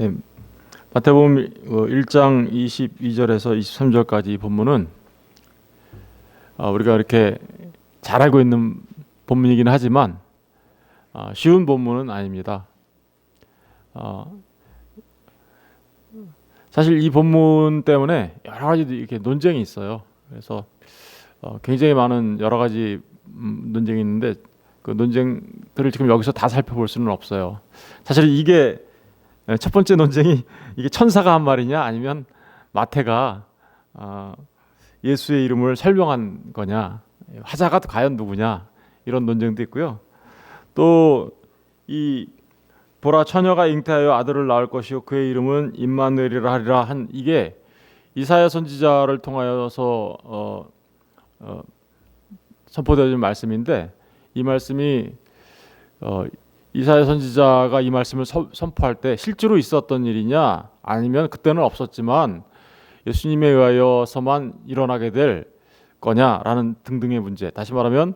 예, 마태복음 1장 22절에서 23절까지 이 본문은 우리가 이렇게 잘 알고 있는 본문이긴 하지만 쉬운 본문은 아닙니다. 사실 이 본문 때문에 여러 가지 이렇게 논쟁이 있어요. 그래서 굉장히 많은 여러 가지 논쟁이 있는데 그 논쟁들을 지금 여기서 다 살펴볼 수는 없어요. 사실 이게 첫 번째 논쟁이 이게 천사가 한 말이냐 아니면 마태가 예수의 이름을 설명한 거냐, 화자가 과연 누구냐, 이런 논쟁도 있고요. 또 이 보라, 처녀가 잉태하여 아들을 낳을 것이요 그의 이름은 임마누엘이라 하리라 한 이게 이사야 선지자를 통하여서 선포되어진 말씀인데, 이 말씀이 이사야 선지자가 이 말씀을 선포할 때 실제로 있었던 일이냐 아니면 그때는 없었지만 예수님에 의하여서만 일어나게 될 거냐라는 등등의 문제, 다시 말하면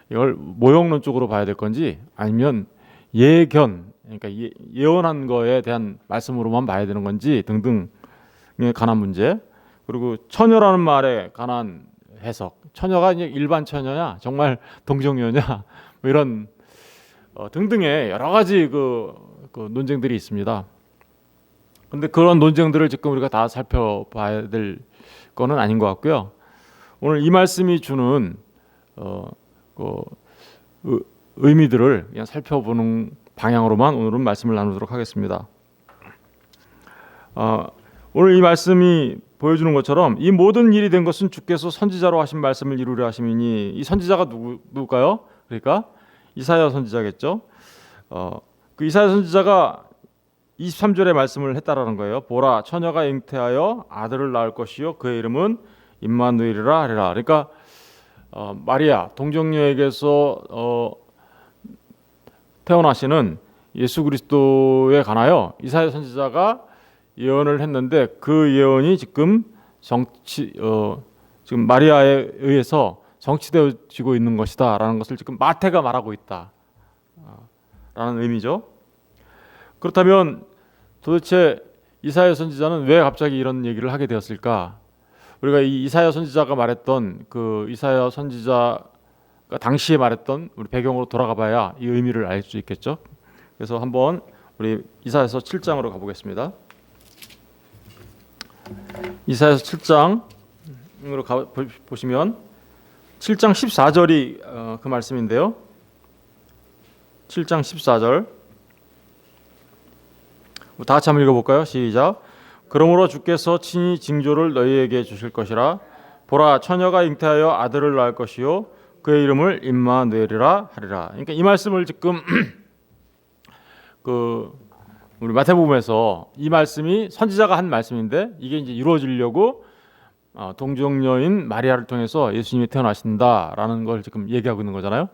이걸 모형론적으로 봐야 될 건지 아니면 예견, 그러니까 예언한 거에 대한 말씀으로만 봐야 되는 건지 등등에 관한 문제, 그리고 처녀라는 말에 관한 해석, 처녀가 이제 일반 처녀냐 정말 동정녀냐 뭐 이런 등등의 여러 가지 그 논쟁들이 있습니다. 근데 그런 논쟁들을 지금 우리가 다 살펴봐야 될 거는 아닌 것 같고요. 오늘 이 말씀이 주는 의미들을 그냥 살펴보는 방향으로만 오늘은 말씀을 나누도록 하겠습니다. 오늘 이 말씀이 보여주는 것처럼 이 모든 일이 된 것은 주께서 선지자로 하신 말씀을 이루려 하심이니, 이 선지자가 누굴까요? 그러니까 이사야 선지자겠죠. 그 이사야 선지자가 23절의 말씀을 했다라는 거예요. 보라, 처녀가 잉태하여 아들을 낳을 것이요 그의 이름은 임마누엘이라 하리라. 그러니까 마리아 동정녀에게서 태어나시는 예수 그리스도에 관하여 이사야 선지자가 예언을 했는데, 그 예언이 지금 지금 마리아에 의해서 성취되어지고 있는 것이다라는 것을 지금 마태가 말하고 있다라는 의미죠. 그렇다면 도대체 이사야 선지자는 왜 갑자기 이런 얘기를 하게 되었을까? 우리가 이 이사야 선지자가 말했던 그 이사야 선지자가 당시에 말했던 우리 배경으로 돌아가 봐야 이 의미를 알 수 있겠죠. 그래서 한번 우리 이사야서 7장으로 가보겠습니다. 이사야서 7장으로 보시면 7장 14절이 그 말씀인데요. 7장 14절 다 같이 한번 읽어볼까요? 시작. 그러므로 주께서 친히 징조를 너희에게 주실 것이라. 보라, 처녀가 잉태하여 아들을 낳을 것이요 그의 이름을 임마누엘이라 하리라. 그러니까 이 말씀을 지금 우리 마태복음에서 이 말씀이 선지자가 한 말씀인데 이게 이제 이루어지려고 동정녀인 마리아를 통해서 예수님이 태어나신다라는 걸 지금 얘기하고 있는 거잖아요.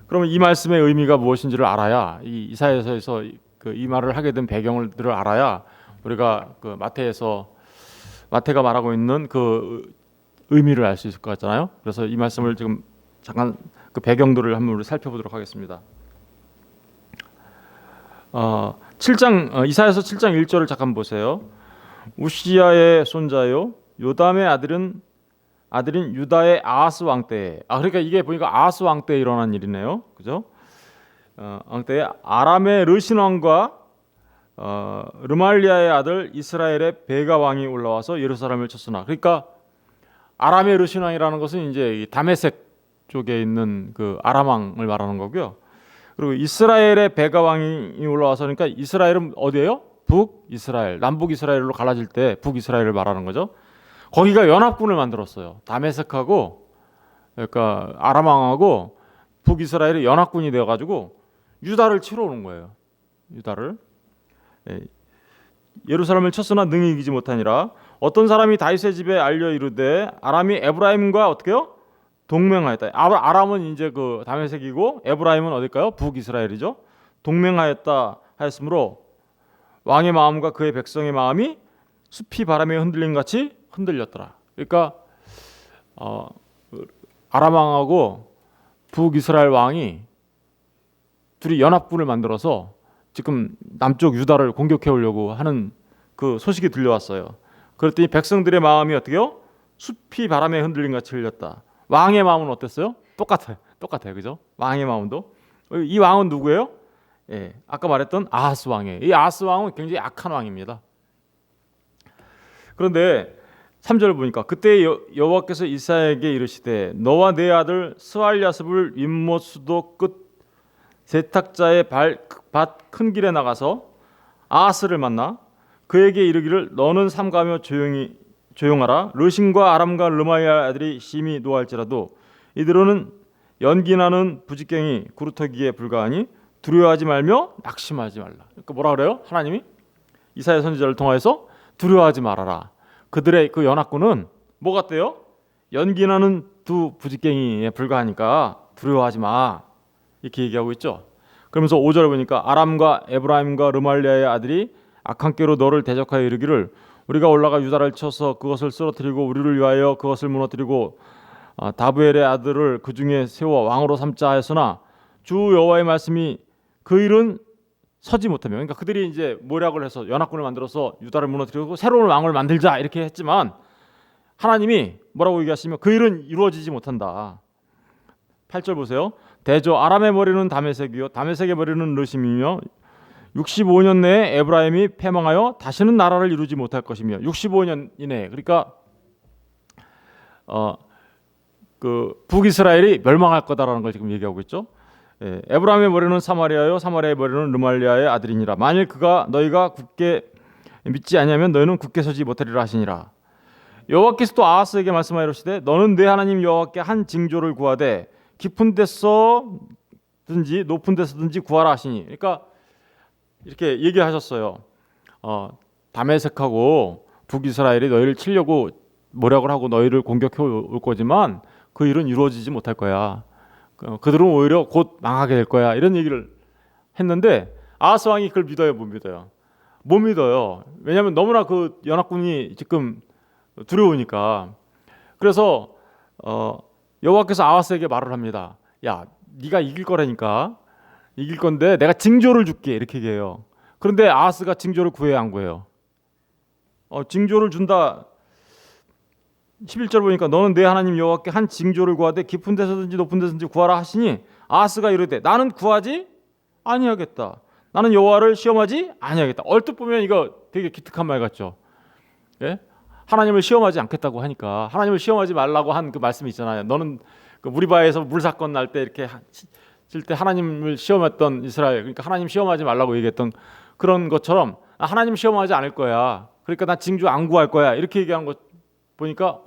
그러면 이 말씀의 의미가 무엇인지를 알아야, 이 이사야서에서 이 말을 하게 된 배경들을 알아야 우리가 그 마태가 말하고 있는 그 의미를 알 수 있을 것 같잖아요. 그래서 이 말씀을 지금 잠깐 그 배경들을 한번 우리 살펴보도록 하겠습니다. 7장 이사야서 7장 1절을 잠깐 보세요. 우시야의 손자요 요담의 아들인 유다의 아하스 왕 때에, 그러니까 이게 보니까 아하스 왕 때에 일어난 일이네요. 그죠? 왕 때에 아람의 르신 왕과 르말리아의 아들 이스라엘의 베가 왕이 올라와서 예루살렘을 쳤으나, 그러니까 아람의 르신 왕이라는 것은 이제 다메섹 쪽에 있는 그 아람 왕을 말하는 거고요. 그리고 이스라엘의 베가 왕이 올라와서, 그러니까 이스라엘은 어디예요? 북이스라엘, 남북이스라엘로 갈라질 때 북이스라엘을 말하는 거죠. 거기가 연합군을 만들었어요. 다메섹하고, 그러니까 아람 왕하고 북이스라엘이 연합군이 되어가지고 유다를 치러 오는 거예요. 유다를. 예루살렘을 쳤으나 능히 이기지 못하니라. 어떤 사람이 다윗의 집에 알려 이르되 아람이 에브라임과 어떻게요? 동맹하였다. 아람은 이제 그 다메섹이고 에브라임은 어딜까요? 북이스라엘이죠. 동맹하였다 하였으므로 왕의 마음과 그의 백성의 마음이 숲이 바람에 흔들림 같이 흔들렸더라. 그러니까 아람 왕하고 북이스라엘 왕이 둘이 연합군을 만들어서 지금 남쪽 유다를 공격해 오려고 하는 그 소식이 들려왔어요. 그랬더니 백성들의 마음이 어떻게요? 숲이 바람에 흔들린 같이 흘렸다. 왕의 마음은 어땠어요? 똑같아요, 그죠? 왕의 마음도. 이 왕은 누구예요? 예, 아까 말했던 아하스 왕이에요. 이 아하스 왕은 굉장히 악한 왕입니다. 그런데 3절 보니까 그때 여호와께서 이사야에게 이르시되 너와 내 아들 스알야습을 윗못 수도 끝 세탁자의 밭 큰 길에 나가서 아하스를 만나 그에게 이르기를 너는 삼가며 조용하라. 르신과 아람과 르마야 아들이 심히 노할지라도 이들은 연기나는 부지깽이 구루터기에 불과하니 두려워하지 말며 낙심하지 말라. 그러니까 뭐라 그래요? 하나님이 이사야 선지자를 통해서 두려워하지 말아라. 그들의 그 연합군은 뭐 같대요? 연기나는 두 부지깽이에 불과하니까 두려워하지 마. 이렇게 얘기하고 있죠. 그러면서 5절 보니까 아람과 에브라임과 르말리아의 아들이 악한 꾀로 너를 대적하여 이르기를 우리가 올라가 유다를 쳐서 그것을 쓰러뜨리고 우리를 위하여 그것을 무너뜨리고 다브엘의 아들을 그 중에 세워 왕으로 삼자 하였으나 주 여호와의 말씀이 그 일은 서지 못하며, 그러니까 그들이 이제 모략을 해서 연합군을 만들어서 유다를 무너뜨리고 새로운 왕을 만들자 이렇게 했지만 하나님이 뭐라고 얘기하시면 그 일은 이루어지지 못한다. 8절 보세요. 대저 아람의 머리는 다메섹이요 다메섹의 머리는 르심이며 65년 내에 에브라임이 패망하여 다시는 나라를 이루지 못할 것이며 65년 이내에, 그러니까 그 북이스라엘이 멸망할 거다라는 걸 지금 얘기하고 있죠. 예, 에브라임의 머리는 사마리아요 사마리아의 머리는 르말리아의 아들이니라. 만일 너희가 굳게 믿지 아니하면 너희는 굳게 서지 못하리라 하시니라. 여호와께서 또 아하스에게 말씀하여 이르시되 너는 내 하나님 여호와께 한 징조를 구하되 깊은 데서든지 높은 데서든지 구하라 하시니. 그러니까 이렇게 얘기하셨어요. 다메섹하고 북이스라엘이 너희를 치려고 모략을 하고 너희를 공격해 올 거지만 그 일은 이루어지지 못할 거야. 그들은 오히려 곧 망하게 될 거야. 이런 얘기를 했는데 아하스 왕이 그걸 믿어요, 못 믿어요? 못 믿어요. 왜냐하면 너무나 그 연합군이 지금 두려우니까. 그래서 여호와께서 아하스에게 말을 합니다. 야, 네가 이길 거라니까. 이길 건데 내가 징조를 줄게 이렇게 얘기해요. 그런데 아하스가 징조를 구해야 안 구해요? 징조를 준다. 11절 보니까 너는 내 하나님 여호와께 한 징조를 구하되 깊은 데서든지 높은 데서든지 구하라 하시니 아하스가 이르되 나는 구하지 아니하겠다. 나는 여호와를 시험하지 아니하겠다. 얼뜻 보면 이거 되게 기특한 말 같죠. 예? 하나님을 시험하지 않겠다고 하니까 하나님을 시험하지 말라고 한 그 말씀이 있잖아요. 너는 그 무리바에서 물 사건 날 때 이렇게 칠 때 하나님을 시험했던 이스라엘, 그러니까 하나님 시험하지 말라고 얘기했던 그런 것처럼 하나님 시험하지 않을 거야. 그러니까 나 징조 안 구할 거야. 이렇게 얘기한 것 보니까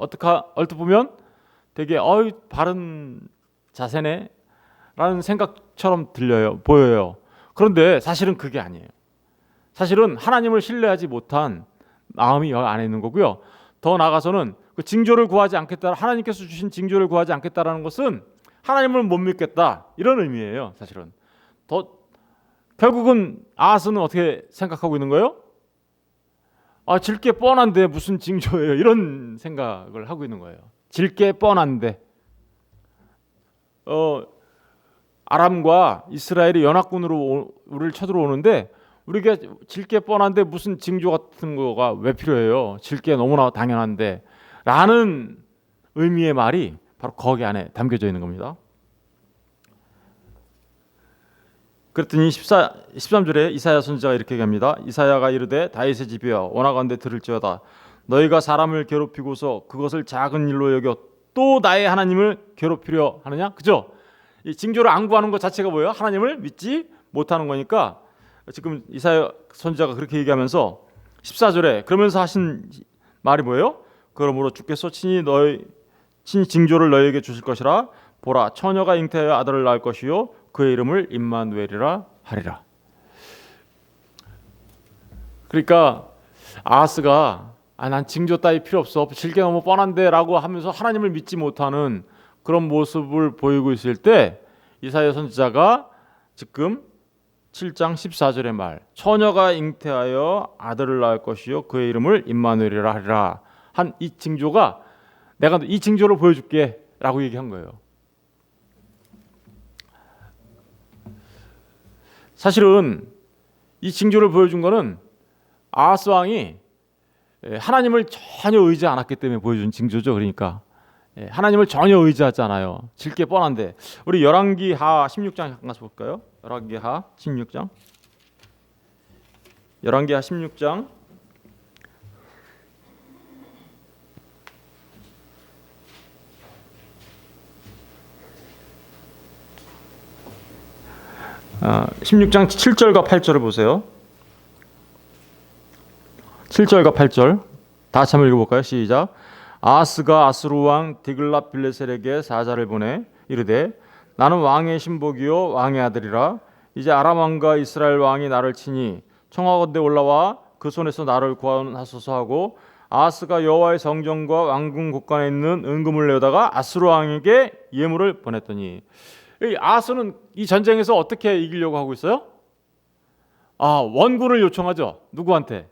얼뜻 보면 되게 바른 자세네 라는 생각처럼 보여요. 그런데 사실은 그게 아니에요. 사실은 하나님을 신뢰하지 못한 마음이 여기 안에 있는 거고요. 더 나아가서는 그 징조를 구하지 않겠다, 하나님께서 주신 징조를 구하지 않겠다라는 것은 하나님을 못 믿겠다 이런 의미예요. 사실은 결국은 아하스는 어떻게 생각하고 있는 거예요? 질 게 뻔한데 무슨 징조예요? 이런 생각을 하고 있는 거예요. 질 게 뻔한데 아람과 이스라엘이 연합군으로 우리를 쳐들어오는데 우리가 질 게 뻔한데 무슨 징조 같은 거가 왜 필요해요? 질 게 너무나 당연한데 라는 의미의 말이 바로 거기 안에 담겨져 있는 겁니다. 그랬더니 13절에 이사야 선지자가 이렇게 얘기합니다. 이사야가 이르되 다윗의 집이여 원하건대 들을지어다. 너희가 사람을 괴롭히고서 그것을 작은 일로 여겨 또 나의 하나님을 괴롭히려 하느냐? 그죠? 이 징조를 안 구하는 것 자체가 뭐예요? 하나님을 믿지 못하는 거니까 지금 이사야 선지자가 그렇게 얘기하면서 14절에 그러면서 하신 말이 뭐예요? 그러므로 주께서 친히 징조를 너희에게 주실 것이라. 보라, 처녀가 잉태하여 아들을 낳을 것이요 그의 이름을 임마누엘이라 하리라. 그러니까 아하스가 난 징조 따위 필요 없어, 질게 너무 뻔한데 라고 하면서 하나님을 믿지 못하는 그런 모습을 보이고 있을 때 이사야 선지자가 지금 7장 14절의 말, 처녀가 잉태하여 아들을 낳을 것이요 그의 이름을 임마누엘이라 하리라 한 이 징조가 내가 이 징조를 보여줄게 라고 얘기한 거예요. 사실은 이 징조를 보여준 거는 아하스 왕이 하나님을 전혀 의지 않았기 때문에 보여준 징조죠. 그러니까 하나님을 전혀 의지하지 않아요. 질 게 뻔한데. 우리 열왕기하 16장 잠깐 볼까요? 열왕기하 16장. 열왕기하 16장 16장 7절과 8절을 보세요. 7절과 8절 다 같이 한번 읽어볼까요? 시작. 아하스가 아수르 왕 디글랏 빌레셀에게 사자를 보내 이르되 나는 왕의 신복이요 왕의 아들이라. 이제 아람 왕과 이스라엘 왕이 나를 치니 청하건대 올라와 그 손에서 나를 구원하소서 하고 아하스가 여호와의 성전과 왕궁 곳간에 있는 은금을 내어다가 아수르 왕에게 예물을 보냈더니, 이 아하스는 이 전쟁에서 어떻게 이기려고 하고 있어요? 원군을 요청하죠. 누구한테?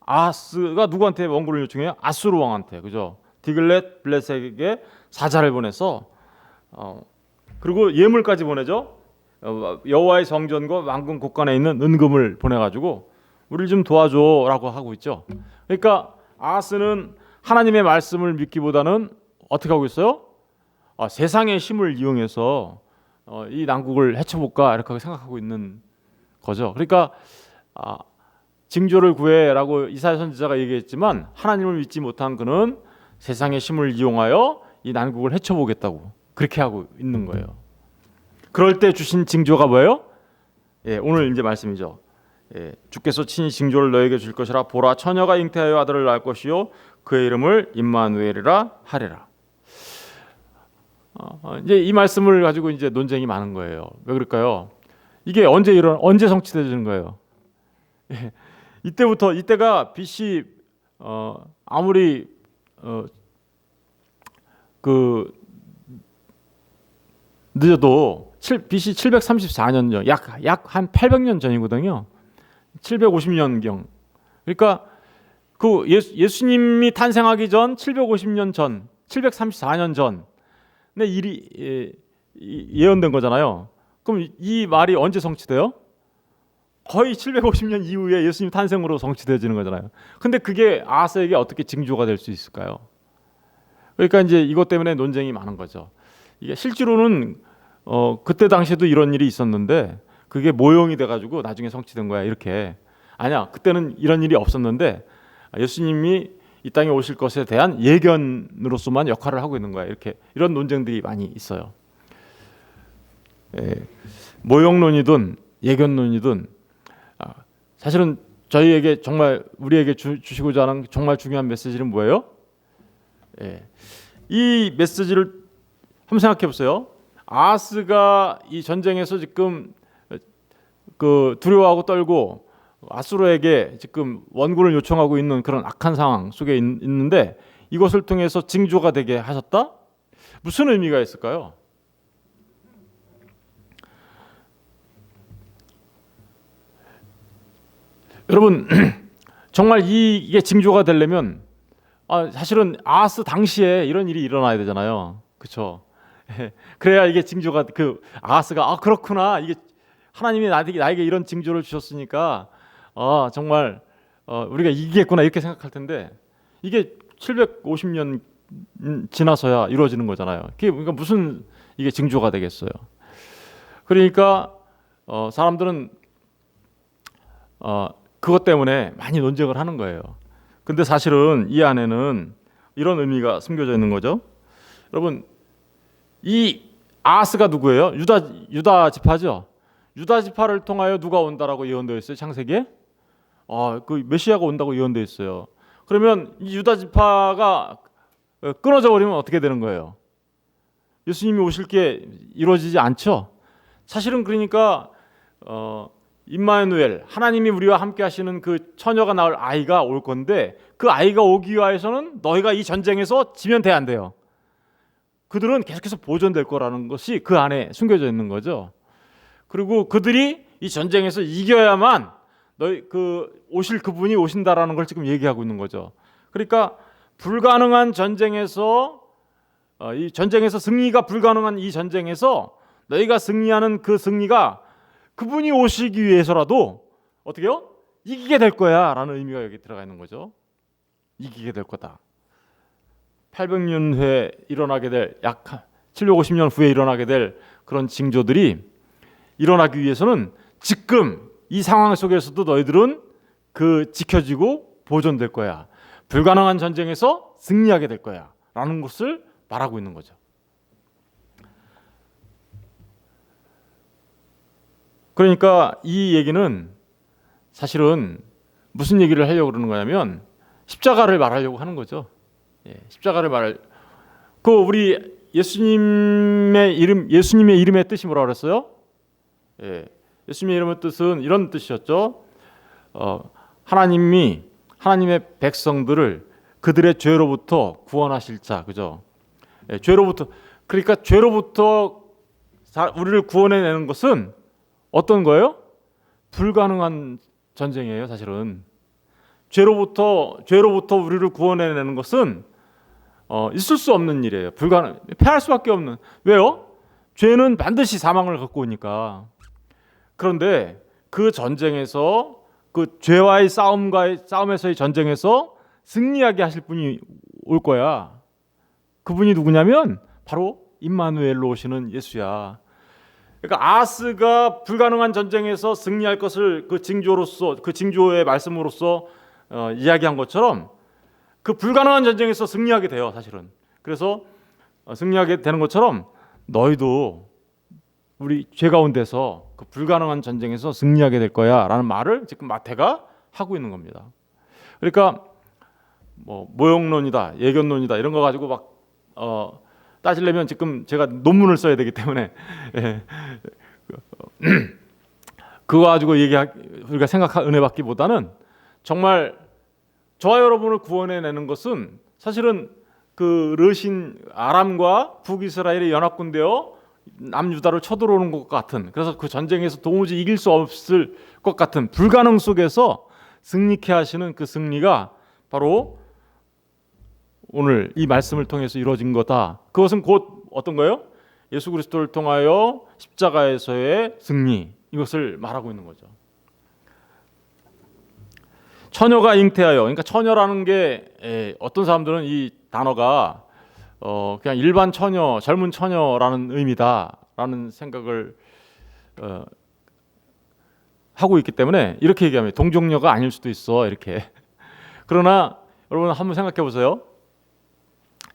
아하스가 누구한테 원군을 요청해요? 아수르 왕한테. 그죠? 디글렛 빌레셋에게 사자를 보내서 그리고 예물까지 보내죠. 여호와의 성전과 왕궁 곳간에 있는 은금을 보내가지고 우리를 좀 도와줘라고 하고 있죠. 그러니까 아하스는 하나님의 말씀을 믿기보다는 어떻게 하고 있어요? 세상의 힘을 이용해서 이 난국을 해쳐볼까 이렇게 생각하고 있는 거죠. 그러니까 징조를 구해라고 이사야 선지자가 얘기했지만 하나님을 믿지 못한 그는 세상의 힘을 이용하여 이 난국을 해쳐보겠다고 그렇게 하고 있는 거예요. 그럴 때 주신 징조가 뭐예요? 오늘 이제 말씀이죠. 주께서 친히 징조를 너에게 줄 것이라. 보라, 처녀가 잉태하여 아들을 낳을 것이요 그의 이름을 임마누엘이라 하리라. 이제 이 말씀을 가지고 이제 논쟁이 많은 거예요. 왜 그럴까요? 이게 언제 성취되는 거예요? 이때가 BC 아무리 늦어도 BC 734년 전, 약 한 800년 전이거든요. 750년경. 그러니까 그 예수님이 탄생하기 전 750년 전, 734년 전. 근데 일이 예언된 거잖아요. 그럼 이 말이 언제 성취돼요? 거의 750년 이후에 예수님 탄생으로 성취되어지는 거잖아요. 근데 그게 아하스에게 어떻게 징조가 될 수 있을까요? 그러니까 이제 이것 때문에 논쟁이 많은 거죠. 이게 실제로는 그때 당시에도 이런 일이 있었는데 그게 모형이 돼가지고 나중에 성취된 거야 이렇게. 아니야, 그때는 이런 일이 없었는데 예수님이 이 땅에 오실 것에 대한 예견으로서만 역할을 하고 있는 거야 이렇게. 이런 논쟁들이 많이 있어요. 모형론이든 예견론이든 사실은 저희에게 정말 우리에게 주시고자 하는 정말 중요한 메시지는 뭐예요? 이 메시지를 한번 생각해 보세요. 아하스가 이 전쟁에서 지금 두려워하고 떨고 아수르에게 지금 원군을 요청하고 있는 그런 악한 상황 속에 있는데 이것을 통해서 징조가 되게 하셨다? 무슨 의미가 있을까요? 여러분 정말 이게 징조가 되려면 사실은 아하스 당시에 이런 일이 일어나야 되잖아요. 그렇죠? 그래야 이게 징조가 아하스가 그렇구나, 이게 하나님이 나에게 이런 징조를 주셨으니까 정말 우리가 이기겠구나 이렇게 생각할 텐데 이게 750년 지나서야 이루어지는 거잖아요. 그러니까 무슨 이게 징조가 되겠어요? 그러니까 사람들은 그것 때문에 많이 논쟁을 하는 거예요. 근데 사실은 이 안에는 이런 의미가 숨겨져 있는 거죠. 여러분, 이 아하스가 누구예요? 유다 지파죠. 유다 지파를 통하여 누가 온다라고 예언되어 있어요? 창세기에? 그 메시아가 온다고 예언되어 있어요. 그러면 이 유다 지파가 끊어져 버리면 어떻게 되는 거예요? 예수님이 오실 게 이루어지지 않죠. 사실은 그러니까 임마누엘, 하나님이 우리와 함께 하시는 그 처녀가 낳을 아이가 올 건데 그 아이가 오기 위해서는 너희가 이 전쟁에서 지면 안 돼요. 그들은 계속해서 보존될 거라는 것이 그 안에 숨겨져 있는 거죠. 그리고 그들이 이 전쟁에서 이겨야만 오실 그분이 오신다라는 걸 지금 얘기하고 있는 거죠. 그러니까 불가능한 전쟁에서 이 전쟁에서 승리가 불가능한 이 전쟁에서 너희가 승리하는 그 승리가 그분이 오시기 위해서라도 어떻게요? 이기게 될 거야 라는 의미가 여기 들어가 있는 거죠. 이기게 될 거다. 800년 후에 일어나게 될, 약 750년 후에 일어나게 될 그런 징조들이 일어나기 위해서는 지금 이 상황 속에서도 너희들은 그 지켜지고 보존될 거야. 불가능한 전쟁에서 승리하게 될 거야 라는 것을 말하고 있는 거죠. 그러니까 이 얘기는 사실은 무슨 얘기를 하려고 그러는 거냐면 십자가를 말하려고 하는 거죠. 십자가를 말할 그 우리 예수님의 이름의 뜻이 뭐라고 그랬어요? 예수님의 이름의 뜻은 이런 뜻이었죠. 하나님의 백성들을 그들의 죄로부터 구원하실 자, 그죠? 죄로부터, 그러니까 죄로부터 우리를 구원해내는 것은 어떤 거예요? 불가능한 전쟁이에요, 사실은. 죄로부터 우리를 구원해내는 것은 있을 수 없는 일이에요. 패할 수밖에 없는. 왜요? 죄는 반드시 사망을 갖고 오니까. 그런데 그 전쟁에서, 그 죄와의 싸움에서의 전쟁에서 승리하게 하실 분이 올 거야. 그분이 누구냐면 바로 임마누엘로 오시는 예수야. 그러니까 아하스가 불가능한 전쟁에서 승리할 것을 그 징조로서, 그 징조의 말씀으로서 이야기한 것처럼 그 불가능한 전쟁에서 승리하게 돼요, 사실은. 그래서 승리하게 되는 것처럼 너희도 우리 죄 가운데서 그 불가능한 전쟁에서 승리하게 될 거야라는 말을 지금 마태가 하고 있는 겁니다. 그러니까 뭐 모형론이다, 예견론이다 이런 거 가지고 막 따지려면 지금 제가 논문을 써야 되기 때문에 그거 가지고 우리가 생각할 은혜 받기보다는 정말 저와 여러분을 구원해내는 것은 사실은 그 르신 아람과 북이스라엘이 연합군되어 남유다를 쳐들어오는 것 같은, 그래서 그 전쟁에서 도무지 이길 수 없을 것 같은 불가능 속에서 승리케 하시는 그 승리가 바로 오늘 이 말씀을 통해서 이루어진 거다. 그것은 곧 어떤 거예요? 예수 그리스도를 통하여 십자가에서의 승리, 이것을 말하고 있는 거죠. 처녀가 잉태하여, 그러니까 처녀라는 게 어떤 사람들은 이 단어가 그냥 일반 처녀, 젊은 처녀라는 의미다라는 생각을 하고 있기 때문에 이렇게 얘기하면 동정녀가 아닐 수도 있어, 이렇게. 그러나 여러분 한번 생각해 보세요.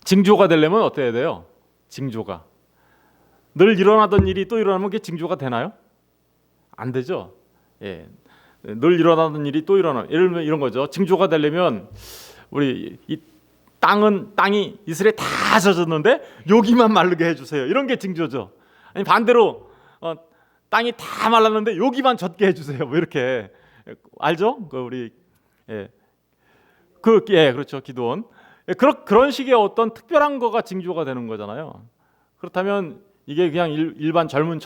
징조가 되려면 어떻게 해야 돼요? 징조가 늘 일어나던 일이 또 일어나면 그게 징조가 되나요? 안 되죠. 늘 일어나던 일이 또 일어나. 예를 들면 이런 거죠. 징조가 되려면 우리 이 땅이 이슬에 다 젖었는데 여기만 마르게 해주세요. 이런 게 징조죠. 아니 반대로 땅이 다 말랐는데 여기만 젖게 해주세요. 뭐 이렇게 알죠? 그렇죠. 기도원. 그런 식의 어떤 특별한 거가 징조가 되는 거잖아요. 그렇다면 이게 그냥 일반 젊은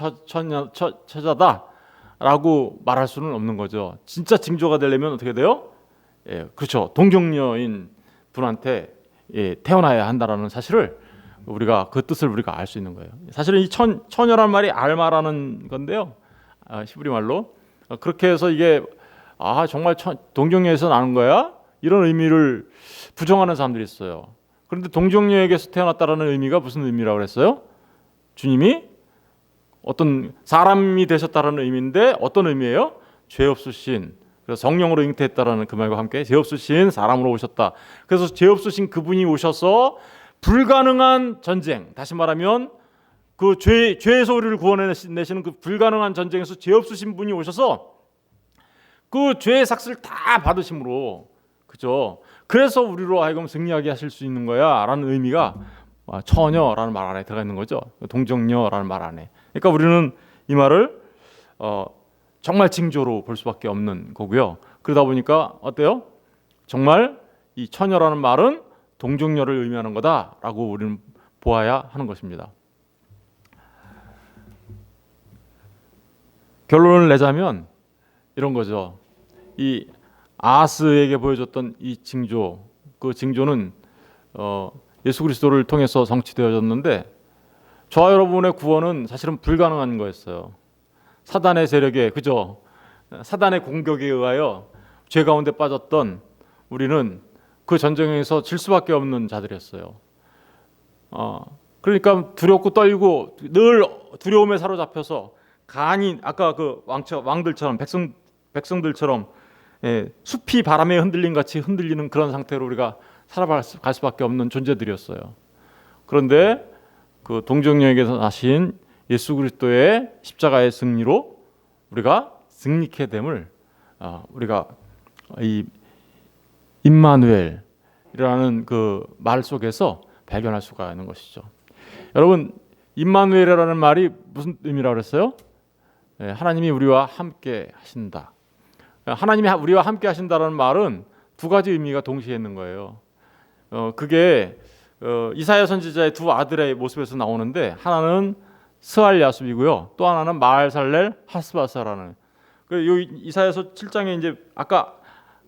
처자다라고 말할 수는 없는 거죠. 진짜 징조가 되려면 어떻게 돼요? 그렇죠. 동정녀인 분한테 태어나야 한다라는 사실을 우리가 그 뜻을 우리가 알 수 있는 거예요. 사실은 이 처녀란 말이 알마라는 건데요. 히브리 말로 그렇게 해서 이게 정말 동정녀에서 나는 거야? 이런 의미를 부정하는 사람들이 있어요. 그런데 동정녀에게서 태어났다라는 의미가 무슨 의미라고 그랬어요? 주님이 어떤 사람이 되셨다라는 의미인데 어떤 의미예요? 죄 없으신, 그래서 성령으로 잉태했다라는 그 말과 함께 죄 없으신 사람으로 오셨다. 그래서 죄 없으신 그분이 오셔서 불가능한 전쟁, 다시 말하면 그 죄에서 우리를 구원해내시는 그 불가능한 전쟁에서 죄 없으신 분이 오셔서 그 죄의 삭스를 다 받으심으로, 그죠? 그래서 우리로 하여금 승리하게 하실 수 있는 거야라는 의미가 처녀라는 말 안에 들어가 있는 거죠. 동정녀라는 말 안에. 그러니까 우리는 이 말을 정말 징조로 볼 수밖에 없는 거고요. 그러다 보니까 어때요? 정말 이 처녀라는 말은 동정녀를 의미하는 거다라고 우리는 보아야 하는 것입니다. 결론을 내자면 이런 거죠. 이 아하스에게 보여줬던 이 징조, 그 징조는 예수 그리스도를 통해서 성취되어졌는데 저와 여러분의 구원은 사실은 불가능한 거였어요. 사단의 세력에, 그죠? 사단의 공격에 의하여 죄 가운데 빠졌던 우리는 그 전쟁에서 질 수밖에 없는 자들이었어요. 그러니까 두렵고 떨고 늘 두려움에 사로잡혀서 간이 아까 그 왕들처럼 백성들처럼 숲이 바람에 흔들림 같이 흔들리는 그런 상태로 우리가 살아갈 수밖에 없는 존재들이었어요. 그런데 그 동정녀에게서 나신 예수 그리스도의 십자가의 승리로 우리가 승리케 됨을 우리가 이 임마누엘이라는 그 말 속에서 발견할 수가 있는 것이죠. 여러분, 임마누엘이라는 말이 무슨 의미라고 그랬어요? 하나님이 우리와 함께 하신다. 하나님이 우리와 함께 하신다라는 말은 두 가지 의미가 동시에 있는 거예요. 그게 이사야 선지자의 두 아들의 모습에서 나오는데 하나는 스알 야숲이고요. 또 하나는 마알살렐 하스바사라는. 그 이사야서 7장에 이제 아까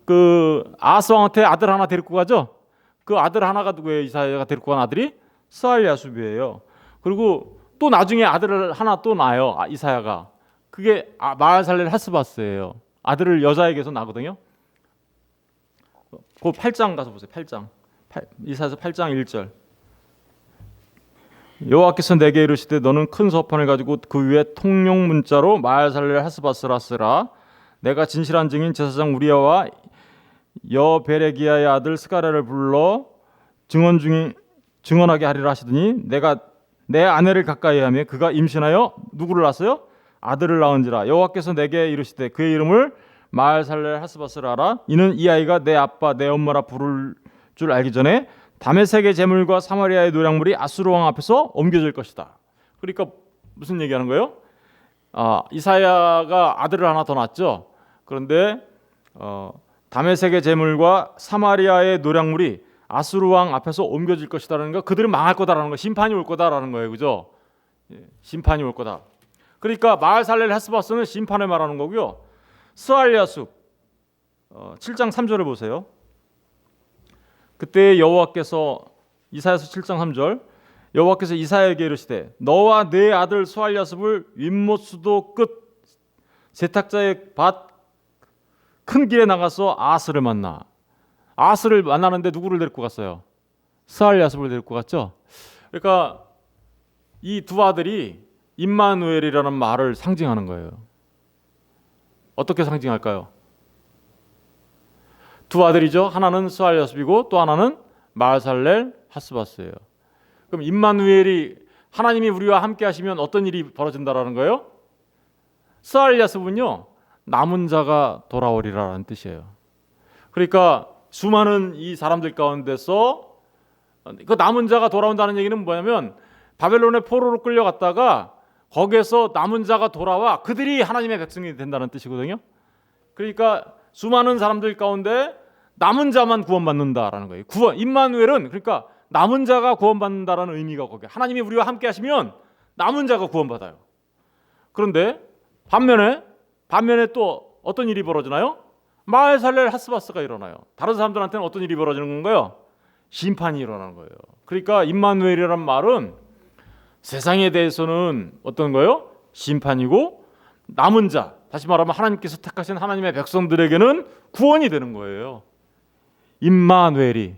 그 아하스 왕한테 아들 하나 데리고 가죠. 그 아들 하나가 누구예요? 이사야가 데리고 간 아들이 스알 야숲이에요. 그리고 또 나중에 아들을 하나 또 낳아요. 이사야가. 그게 마알살렐 하스바스예요. 아들을 여자에게서 낳거든요. 그 8장 가서 보세요. 8장. 이사야서 8장 1절. 여호와께서 내게 이르시되 너는 큰 서판을 가지고 그 위에 통용 문자로 마알살렐 하스바스라 쓰라. 내가 진실한 증인 제사장 우리야와 여베레기야의 아들 스가랴를 불러 증언하게 하리라 하시더니 내가 내 아내를 가까이 하며 그가 임신하여 누구를 낳았어요? 아들을 낳은지라. 여호와께서 내게 이르시되 그의 이름을 마알살렐 하스바스라 하라. 이는 이 아이가 내 아빠 내 엄마라 부를 줄 알기 전에 다메섹의 제물과 사마리아의 노략물이 아수르 왕 앞에서 옮겨질 것이다. 그러니까 무슨 얘기하는 거예요? 이사야가 아들을 하나 더 낳았죠. 그런데 다메섹의 제물과 사마리아의 노략물이 아수르 왕 앞에서 옮겨질 것이다라는 거, 그들은 망할 거다라는 거, 심판이 올 거다라는 거예요, 그죠? 심판이 올 거다. 그러니까 마알살렐 하스바스는 심판을 말하는 거고요. 스알야숲 7장 3절을 보세요. 그때 여호와께서 이사야서 7장 3절 여호와께서 이사야에게 이르시되 너와 네 아들 스알야숲을 윗못수도 끝 세탁자의 밭 큰 길에 나가서 아하스를 만나. 아하스를 만나는데 누구를 데리고 갔어요? 스알야숲을 데리고 갔죠. 그러니까 이 두 아들이 임마누엘이라는 말을 상징하는 거예요. 어떻게 상징할까요? 두 아들이죠. 하나는 스알야숲이고 또 하나는 마알살렐 하스바스예요. 그럼 임마누엘이 하나님이 우리와 함께 하시면 어떤 일이 벌어진다라는 거예요? 스알야숲은요, 남은 자가 돌아오리라는 뜻이에요. 그러니까 수많은 이 사람들 가운데서 그 남은 자가 돌아온다는 얘기는 뭐냐면 바벨론의 포로로 끌려갔다가 거기에서 남은 자가 돌아와 그들이 하나님의 백성이 된다는 뜻이거든요. 그러니까 수많은 사람들 가운데 남은 자만 구원받는다라는 거예요. 임마누엘은 그러니까 남은 자가 구원받는다라는 의미가 거기에. 하나님이 우리와 함께 하시면 남은 자가 구원받아요. 그런데 반면에 또 어떤 일이 벌어지나요? 마알살렐 하스바스가 일어나요. 다른 사람들한테는 어떤 일이 벌어지는 건가요? 심판이 일어나는 거예요. 그러니까 임마누엘이라는 말은 세상에 대해서는 어떤 거예요? 심판이고, 남은 자, 다시 말하면 하나님께서 택하신 하나님의 백성들에게는 구원이 되는 거예요. 임마누엘이,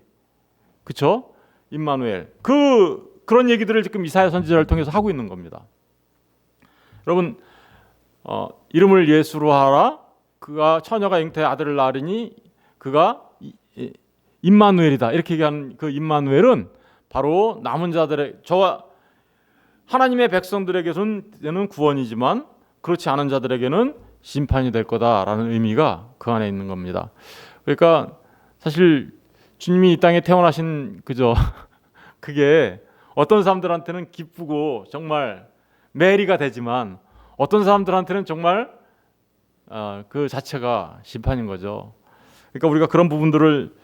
그렇죠? 임마누엘. 그런 얘기들을 지금 이사야 선지자를 통해서 하고 있는 겁니다. 여러분, 이름을 예수로 하라. 그가 처녀가 잉태의 아들을 낳으리니 그가 임마누엘이다. 이렇게 얘기하는 그 임마누엘은 바로 남은 자들의, 저와 하나님의 백성들에게는 구원이지만 그렇지 않은 자들에게는 심판이 될 거다라는 의미가 그 안에 있는 겁니다. 그러니까 사실 주님이 이 땅에 태어나신 그게 어떤 사람들한테는 기쁘고 정말 메리가 되지만 어떤 사람들한테는 정말 그 자체가 심판인 거죠. 그러니까 우리가 그런 부분들을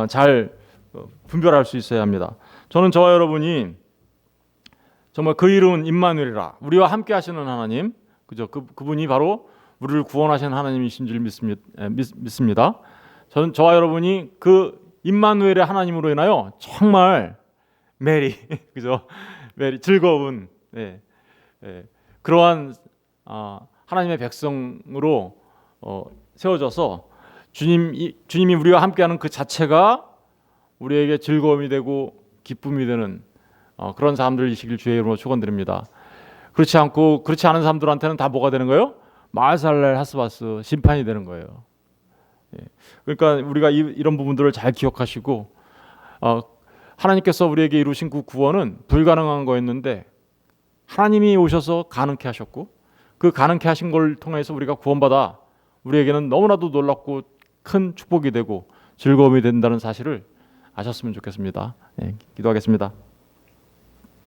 잘 분별할 수 있어야 합니다. 저는 저와 여러분이 정말 그 이름은 임마누엘이라, 우리와 함께 하시는 하나님, 그죠? 그분이 바로 우리를 구원하시는 하나님이신 줄 믿습니다. 저는 저와 여러분이 그 임마누엘의 하나님으로 인하여 정말 메리, 그죠? 메리 즐거운 그러한 하나님의 백성으로 세워져서 주님이 우리와 함께하는 그 자체가 우리에게 즐거움이 되고 기쁨이 되는 그런 사람들이시길 주의 이름으로 축원드립니다. 그렇지 않은 사람들한테는 다 뭐가 되는 거예요? 마살렐 하스바스 심판이 되는 거예요. 예. 그러니까 우리가 이런 부분들을 잘 기억하시고 하나님께서 우리에게 이루신 그 구원은 불가능한 거였는데 하나님이 오셔서 가능케 하셨고 그 가능케 하신 걸 통해서 우리가 구원받아 우리에게는 너무나도 놀랍고 큰 축복이 되고 즐거움이 된다는 사실을 아셨으면 좋겠습니다. 예, 기도하겠습니다.